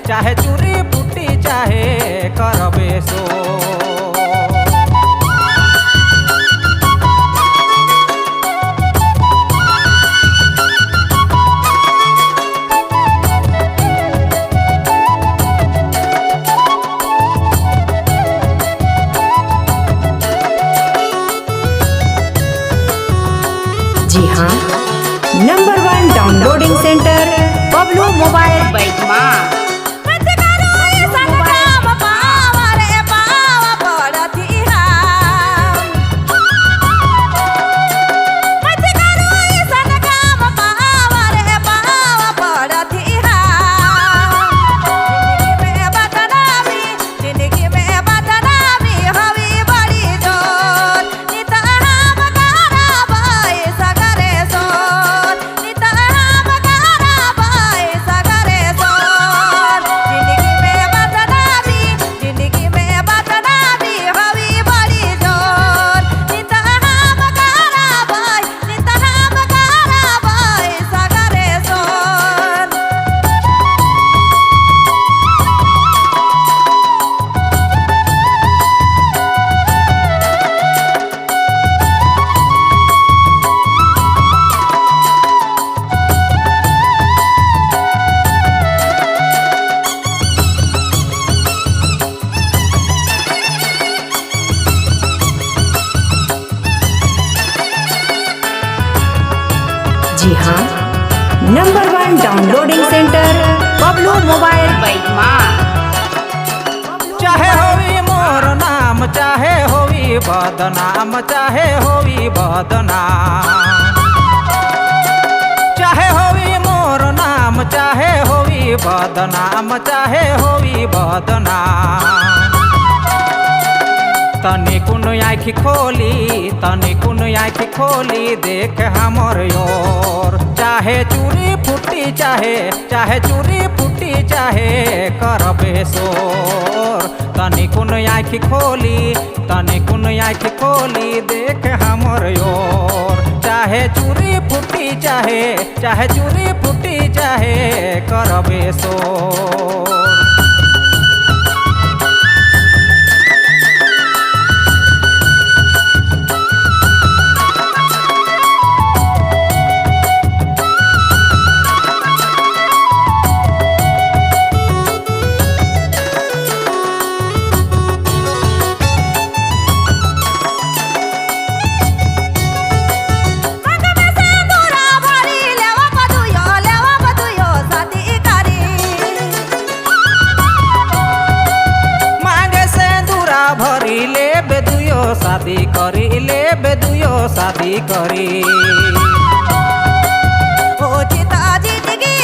चाहे चूरी फूटी चाहे करबे सो। जी हाँ, number 1 downloading centre Bablu mobile बैठमा। जी हाँ, number 1 downloading centre Bablu mobile बैठमा। चाहे होवी मोर नाम चाहे होवी बदनाम, चाहे होवी बदनाम, चाहे होवी मोर नाम चाहे होवी बदनाम, चाहे होवी बदनाम। तनी कुन आँखि खोली तनी कुन आँखि खोली देख हमर योर, चाहे चूरी फूटी चाहे चूरी फूटी चाहे करबे सोर। तनी कुन आँखि खोली देख हमर योर, चाहे चूरी फूटी चाहे चूरी फूटी चाहे करबे सोर। भरी ले बेदुयो शादी करी ले बेदुयो शादी करी। ओ चिता जिंदगी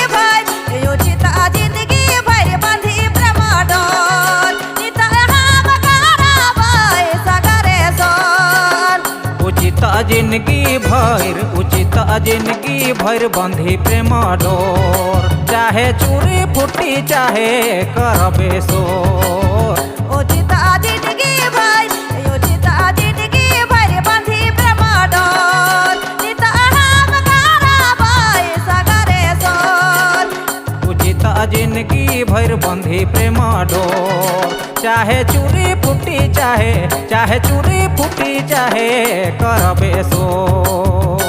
भर बंधी प्रेम डोर, चिता हम कराबै सगरे सोर। उचित जिंदगी भर बंधी प्रेम डोर, चाहे चूरी फूटी चाहे करबे सोर। उचित जिंदगी भर बंधी प्रेम डोर, चिता हम कराबै सगरे सोर। उचित जिंदगी भर बंधी प्रेम डोर, चाहे चूरी फूटी चाहे चूरी फूटी चाहे करबे सोर।